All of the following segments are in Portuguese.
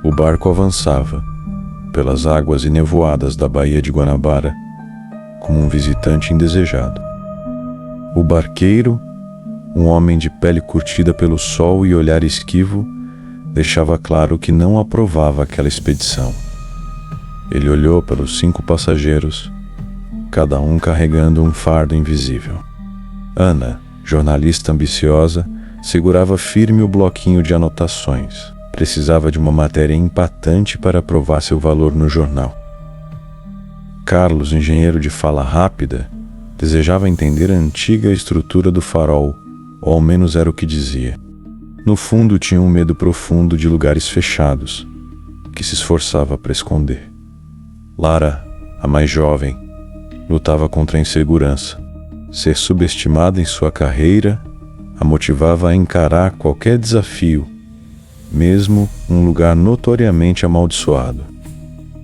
O barco avançava, pelas águas enevoadas da Baía de Guanabara, como um visitante indesejado. O barqueiro, um homem de pele curtida pelo sol e olhar esquivo, deixava claro que não aprovava aquela expedição. Ele olhou para os 5 passageiros, cada um carregando um fardo invisível. Ana, jornalista ambiciosa, segurava firme o bloquinho de anotações. Precisava de uma matéria empatante para provar seu valor no jornal. Carlos, engenheiro de fala rápida, desejava entender a antiga estrutura do farol, ou ao menos era o que dizia. No fundo, tinha um medo profundo de lugares fechados, que se esforçava para esconder. Lara, a mais jovem, lutava contra a insegurança. Ser subestimada em sua carreira a motivava a encarar qualquer desafio, mesmo um lugar notoriamente amaldiçoado.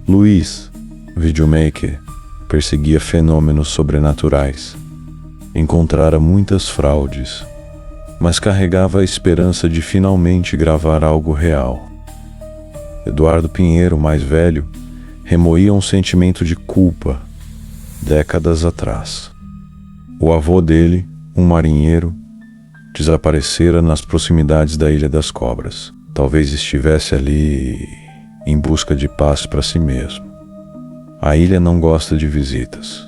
Luiz, videomaker, perseguia fenômenos sobrenaturais. Encontrara muitas fraudes, mas carregava a esperança de finalmente gravar algo real. Eduardo Pinheiro, mais velho, remoía um sentimento de culpa, décadas atrás. O avô dele, um marinheiro, desaparecera nas proximidades da Ilha das Cobras. Talvez estivesse ali em busca de paz para si mesmo. A ilha não gosta de visitas,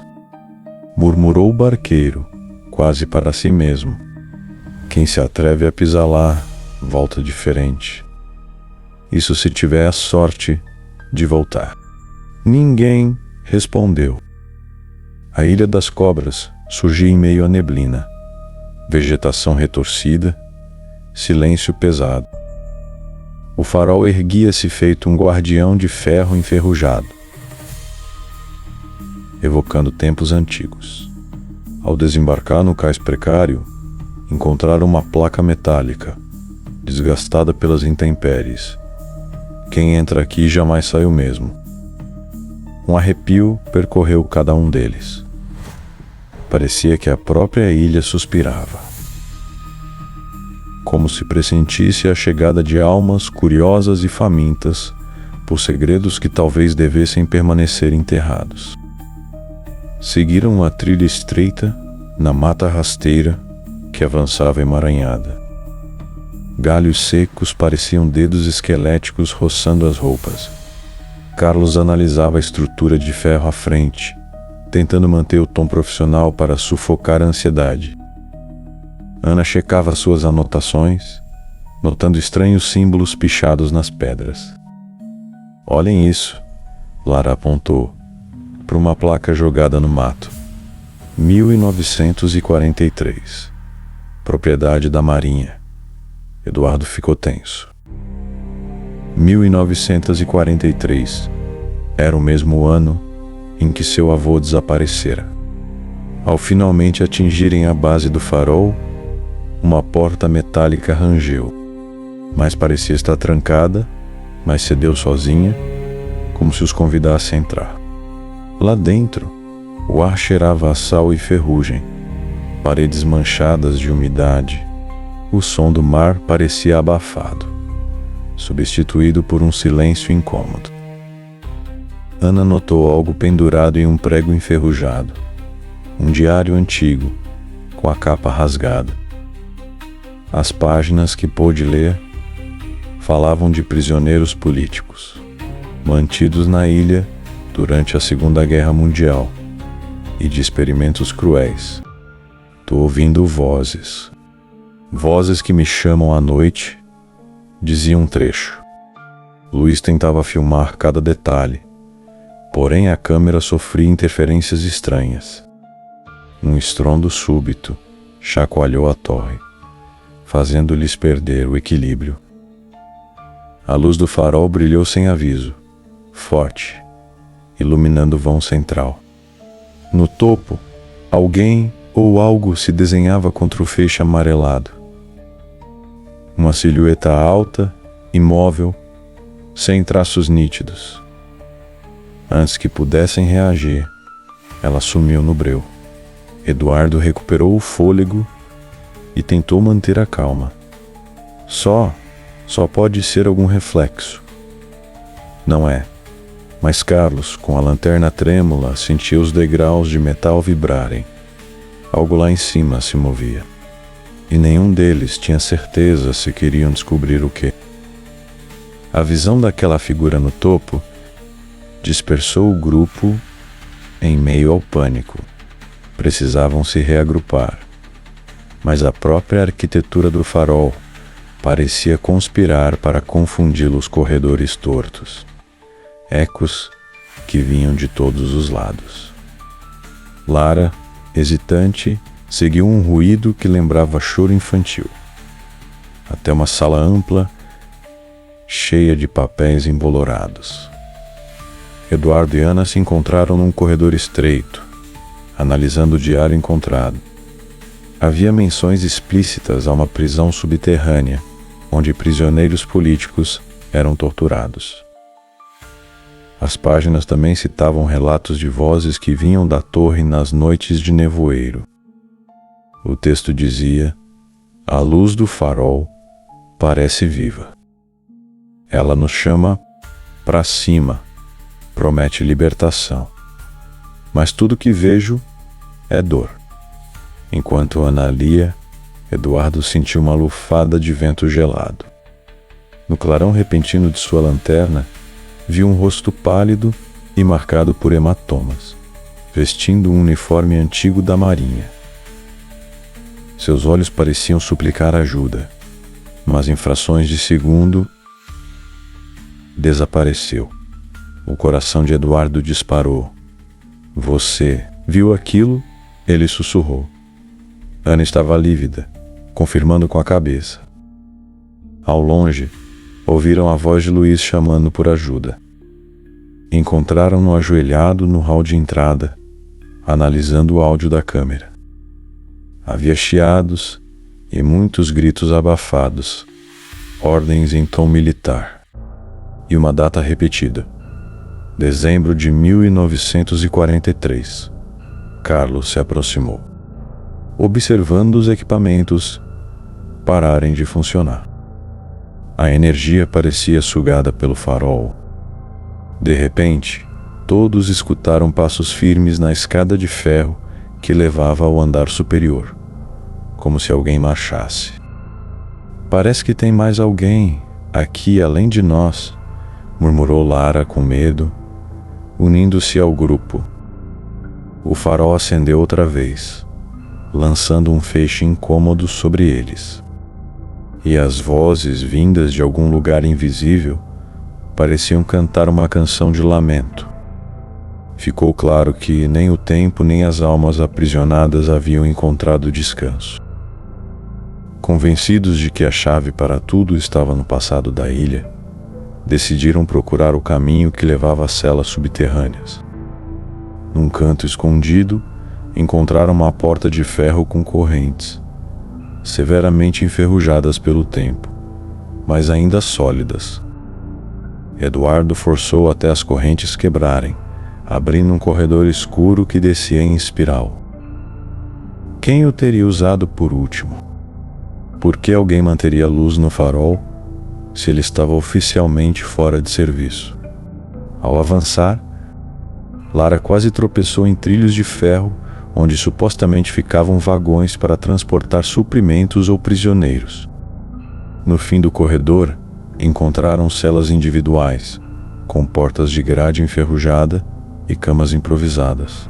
murmurou o barqueiro, quase para si mesmo. Quem se atreve a pisar lá, volta diferente. Isso se tiver a sorte de voltar. Ninguém respondeu. A Ilha das Cobras surgia em meio à neblina. Vegetação retorcida, silêncio pesado. O farol erguia-se feito um guardião de ferro enferrujado, evocando tempos antigos. Ao desembarcar no cais precário, encontraram uma placa metálica, desgastada pelas intempéries. Quem entra aqui jamais sai o mesmo. Um arrepio percorreu cada um deles. Parecia que a própria ilha suspirava, como se pressentisse a chegada de almas curiosas e famintas por segredos que talvez devessem permanecer enterrados. Seguiram uma trilha estreita na mata rasteira que avançava emaranhada. Galhos secos pareciam dedos esqueléticos roçando as roupas. Carlos analisava a estrutura de ferro à frente, tentando manter o tom profissional para sufocar a ansiedade. Ana checava suas anotações, notando estranhos símbolos pichados nas pedras. Olhem isso, Lara apontou para uma placa jogada no mato. 1943. Propriedade da Marinha. Eduardo ficou tenso. 1943 era o mesmo ano em que seu avô desaparecera. Ao finalmente atingirem a base do farol, uma porta metálica rangeu, mas parecia estar trancada, mas cedeu sozinha, como se os convidasse a entrar. Lá dentro, o ar cheirava a sal e ferrugem, paredes manchadas de umidade. O som do mar parecia abafado, substituído por um silêncio incômodo. Ana notou algo pendurado em um prego enferrujado, um diário antigo, com a capa rasgada. As páginas que pôde ler falavam de prisioneiros políticos, mantidos na ilha durante a Segunda Guerra Mundial, e de experimentos cruéis. Tô ouvindo vozes. Vozes que me chamam à noite, dizia um trecho. Luiz tentava filmar cada detalhe, porém a câmera sofria interferências estranhas. Um estrondo súbito chacoalhou a torre, fazendo-lhes perder o equilíbrio. A luz do farol brilhou sem aviso, forte, iluminando o vão central. No topo, alguém ou algo se desenhava contra o feixe amarelado. Uma silhueta alta, imóvel, sem traços nítidos. Antes que pudessem reagir, ela sumiu no breu. Eduardo recuperou o fôlego e tentou manter a calma. Só pode ser algum reflexo. Não é. Mas Carlos, com a lanterna trêmula, sentia os degraus de metal vibrarem. Algo lá em cima se movia. E nenhum deles tinha certeza se queriam descobrir o quê. A visão daquela figura no topo dispersou o grupo em meio ao pânico. Precisavam se reagrupar. Mas a própria arquitetura do farol parecia conspirar para confundi-los corredores tortos. Ecos que vinham de todos os lados. Lara, hesitante, seguiu um ruído que lembrava choro infantil. Até uma sala ampla, cheia de papéis embolorados. Eduardo e Ana se encontraram num corredor estreito, analisando o diário encontrado. Havia menções explícitas a uma prisão subterrânea, onde prisioneiros políticos eram torturados. As páginas também citavam relatos de vozes que vinham da torre nas noites de nevoeiro. O texto dizia: "A luz do farol parece viva. Ela nos chama para cima, promete libertação. Mas tudo que vejo é dor." Enquanto Ana lia, Eduardo sentiu uma lufada de vento gelado. No clarão repentino de sua lanterna, viu um rosto pálido e marcado por hematomas, vestindo um uniforme antigo da marinha. Seus olhos pareciam suplicar ajuda, mas em frações de segundo, desapareceu. O coração de Eduardo disparou. "Você viu aquilo?" Ele sussurrou. Ana estava lívida, confirmando com a cabeça. Ao longe, ouviram a voz de Luiz chamando por ajuda. Encontraram-no ajoelhado no hall de entrada, analisando o áudio da câmera. Havia chiados e muitos gritos abafados, ordens em tom militar, e uma data repetida: dezembro de 1943. Carlos se aproximou, observando os equipamentos pararem de funcionar. A energia parecia sugada pelo farol. De repente, todos escutaram passos firmes na escada de ferro que levava ao andar superior, como se alguém marchasse. "Parece que tem mais alguém aqui além de nós", murmurou Lara com medo, unindo-se ao grupo. O farol acendeu outra vez, lançando um feixe incômodo sobre eles. E as vozes vindas de algum lugar invisível pareciam cantar uma canção de lamento. Ficou claro que nem o tempo nem as almas aprisionadas haviam encontrado descanso. Convencidos de que a chave para tudo estava no passado da ilha, decidiram procurar o caminho que levava às celas subterrâneas. Num canto escondido, encontraram uma porta de ferro com correntes, severamente enferrujadas pelo tempo, mas ainda sólidas. Eduardo forçou até as correntes quebrarem, abrindo um corredor escuro que descia em espiral. Quem o teria usado por último? Por que alguém manteria luz no farol se ele estava oficialmente fora de serviço? Ao avançar, Lara quase tropeçou em trilhos de ferro onde supostamente ficavam vagões para transportar suprimentos ou prisioneiros. No fim do corredor, encontraram celas individuais, com portas de grade enferrujada e camas improvisadas.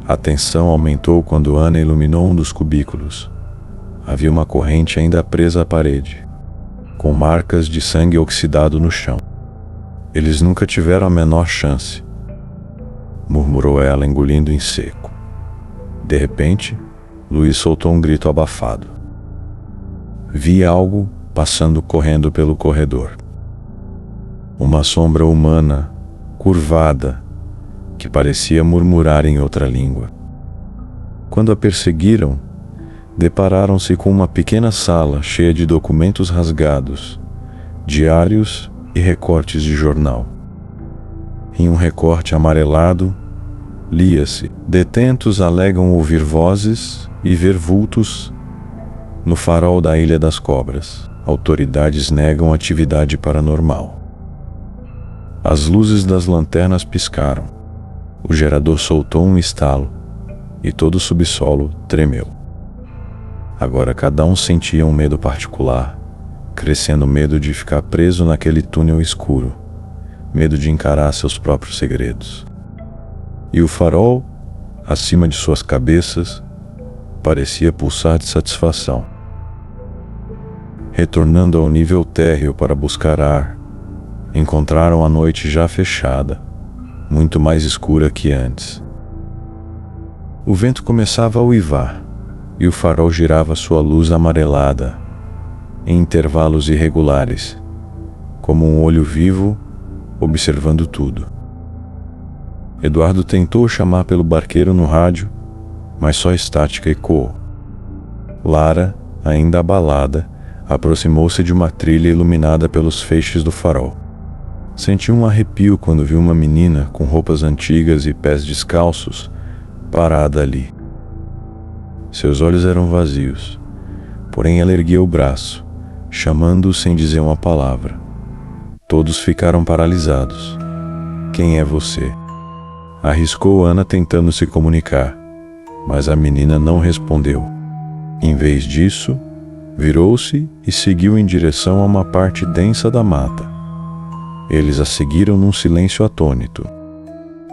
A tensão aumentou quando Ana iluminou um dos cubículos. Havia uma corrente ainda presa à parede, com marcas de sangue oxidado no chão. "Eles nunca tiveram a menor chance", murmurou ela, engolindo em seco. De repente, Luiz soltou um grito abafado. Vi algo passando correndo pelo corredor. Uma sombra humana, curvada, que parecia murmurar em outra língua. Quando a perseguiram, depararam-se com uma pequena sala cheia de documentos rasgados, diários e recortes de jornal. Em um recorte amarelado, lia-se: detentos alegam ouvir vozes e ver vultos no farol da Ilha das Cobras. Autoridades negam atividade paranormal. As luzes das lanternas piscaram. O gerador soltou um estalo e todo o subsolo tremeu. Agora cada um sentia um medo particular, crescendo medo de ficar preso naquele túnel escuro, medo de encarar seus próprios segredos. E o farol, acima de suas cabeças, parecia pulsar de satisfação. Retornando ao nível térreo para buscar ar, encontraram a noite já fechada, muito mais escura que antes. O vento começava a uivar, e o farol girava sua luz amarelada, em intervalos irregulares, como um olho vivo observando tudo. Eduardo tentou chamar pelo barqueiro no rádio, mas só estática ecoou. Lara, ainda abalada, aproximou-se de uma trilha iluminada pelos feixes do farol. Sentiu um arrepio quando viu uma menina com roupas antigas e pés descalços parada ali. Seus olhos eram vazios, porém ela erguia o braço, chamando-o sem dizer uma palavra. Todos ficaram paralisados. "Quem é você?" Arriscou Ana tentando se comunicar, mas a menina não respondeu. Em vez disso, virou-se e seguiu em direção a uma parte densa da mata. Eles a seguiram num silêncio atônito.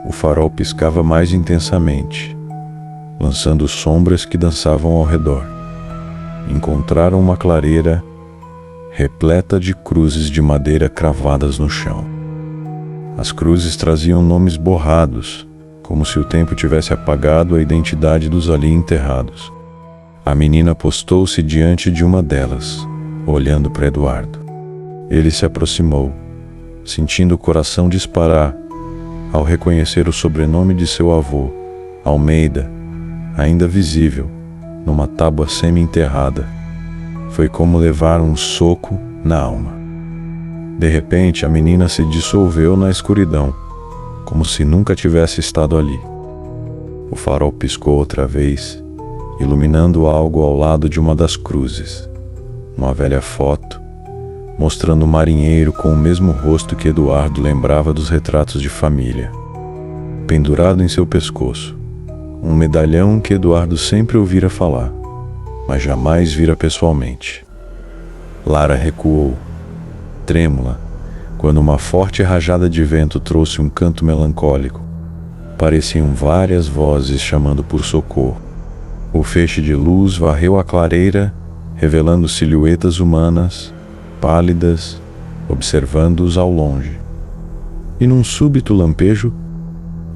O farol piscava mais intensamente, lançando sombras que dançavam ao redor. Encontraram uma clareira repleta de cruzes de madeira cravadas no chão. As cruzes traziam nomes borrados, como se o tempo tivesse apagado a identidade dos ali enterrados. A menina postou-se diante de uma delas, olhando para Eduardo. Ele se aproximou, sentindo o coração disparar ao reconhecer o sobrenome de seu avô, Almeida, ainda visível, numa tábua semi-enterrada. Foi como levar um soco na alma. De repente, a menina se dissolveu na escuridão, como se nunca tivesse estado ali. O farol piscou outra vez, iluminando algo ao lado de uma das cruzes. Uma velha foto, mostrando um marinheiro com o mesmo rosto que Eduardo lembrava dos retratos de família. Pendurado em seu pescoço, um medalhão que Eduardo sempre ouvira falar, mas jamais vira pessoalmente. Lara recuou, trêmula, quando uma forte rajada de vento trouxe um canto melancólico. Pareciam várias vozes chamando por socorro. O feixe de luz varreu a clareira, revelando silhuetas humanas, pálidas, observando-os ao longe. E num súbito lampejo,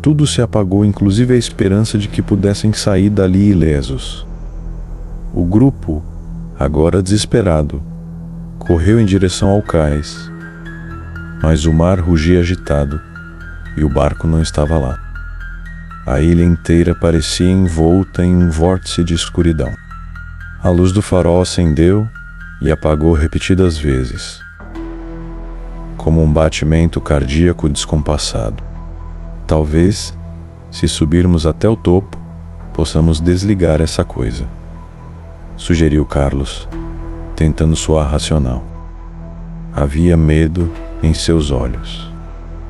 tudo se apagou, inclusive a esperança de que pudessem sair dali ilesos. O grupo, agora desesperado, correu em direção ao cais, mas o mar rugia agitado e o barco não estava lá. A ilha inteira parecia envolta em um vórtice de escuridão. A luz do farol acendeu e apagou repetidas vezes, como um batimento cardíaco descompassado. Talvez, se subirmos até o topo, possamos desligar essa coisa, sugeriu Carlos, tentando soar racional. Havia medo em seus olhos.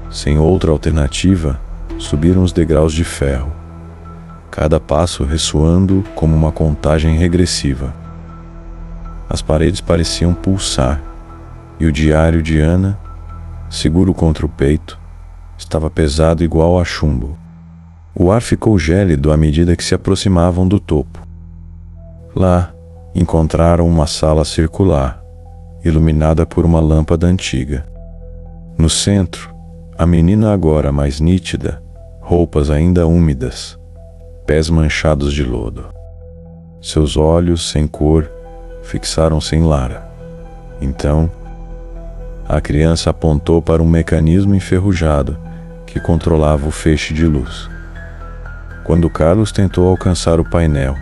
Sem outra alternativa, subiram os degraus de ferro, cada passo ressoando como uma contagem regressiva. As paredes pareciam pulsar, e o diário de Ana, seguro contra o peito, estava pesado igual a chumbo. O ar ficou gélido à medida que se aproximavam do topo. Lá, encontraram uma sala circular, iluminada por uma lâmpada antiga. No centro, a menina agora mais nítida, roupas ainda úmidas, pés manchados de lodo. Seus olhos, sem cor, fixaram-se em Lara. Então, a criança apontou para um mecanismo enferrujado que controlava o feixe de luz. Quando Carlos tentou alcançar o painel,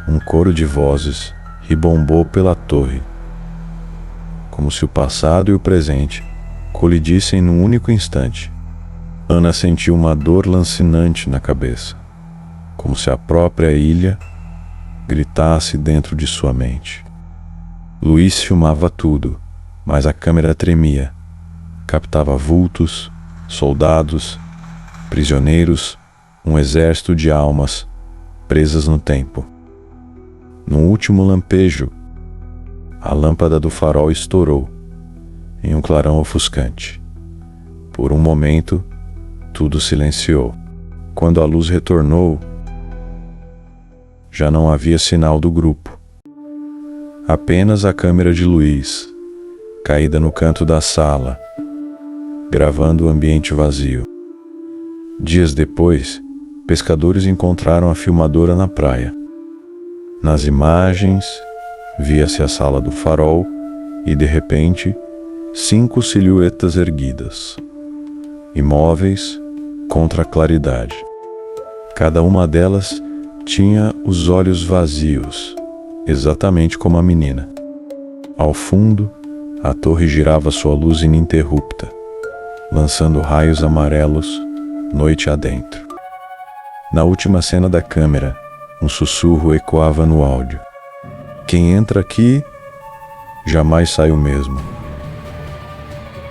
um coro de vozes ribombou pela torre, como se o passado e o presente colidissem num único instante. Ana sentiu uma dor lancinante na cabeça, como se a própria ilha gritasse dentro de sua mente. Luiz filmava tudo, mas a câmera tremia, captava vultos, soldados, prisioneiros, um exército de almas presas no tempo. No último lampejo, a lâmpada do farol estourou em um clarão ofuscante. Por um momento, tudo silenciou. Quando a luz retornou, já não havia sinal do grupo. Apenas a câmera de Luiz, caída no canto da sala, gravando o ambiente vazio. Dias depois, pescadores encontraram a filmadora na praia. Nas imagens, via-se a sala do farol e, de repente, 5 silhuetas erguidas, imóveis contra a claridade. Cada uma delas tinha os olhos vazios, exatamente como a menina. Ao fundo, a torre girava sua luz ininterrupta, lançando raios amarelos noite adentro. Na última cena da câmera, um sussurro ecoava no áudio: "Quem entra aqui, jamais sai o mesmo."